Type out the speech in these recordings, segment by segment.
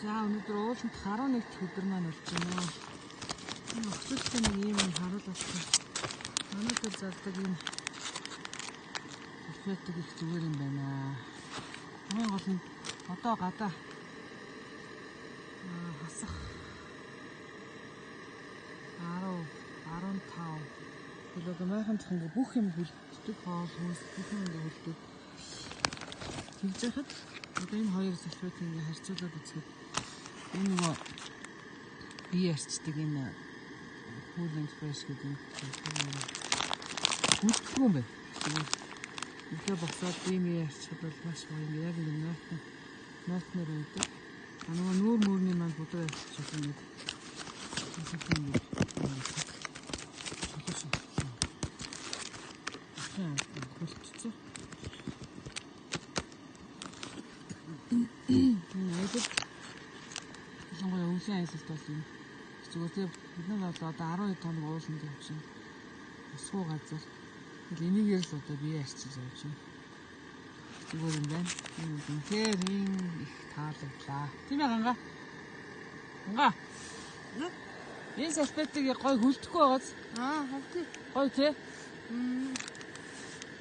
За өнөөдөр ууланд 11 өдөр маань болж байна. Энэ өгцөлтэй нэг юм харуулдаг. Өнөөдөр зардаг юм өсвэтэг их зүгээр юм байна. Хамгийн гол нь одоо гадаа хасах 10 15 кг майханд ингээ бүх юм хүлддэг, хоол хүнс бүх юм ингээ хүлддэг. Тэгж яхад одоо энэ хоёр салфет ингээ харьцуулаад үзэхэд энэ нөгөө бие арчдаг энэ Cooling Fresh гэдэг юм хүлддэг юм байна. Ихдээ босоод бие арчхад бол маш гоё яг нэг ноотнор байдаг. Нөгөө нүүр мөрний маань бүдрээ арччих юм гээд Сонгой өвсөн айсалт болсон. Зүгээр бид нар бол одоо 12 тоног ууланд явж байна. Суу газар. Тэгэл энийгээр л одоо бие арчиж явж байна. Зүгээр юм байна. Энэ үнхээр их таалагдлаа. Тийм ээ ганга. Ганга. Энэ салфетыг гой хүлдэхгүй байгааз. Хавтыг. Гой тий.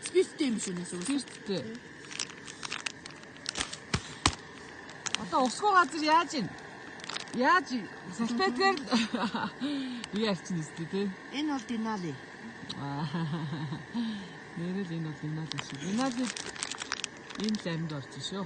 Спирттэй юм шиг нэсээ. Спирттэй. Одоо усгүй газар яаж ийн? Яаж салфетгээр яарч нэстэ тий. Энэ бол динали. Нэрэл энэ бол динали шүү. Динали энэ лаймд орсон шүү.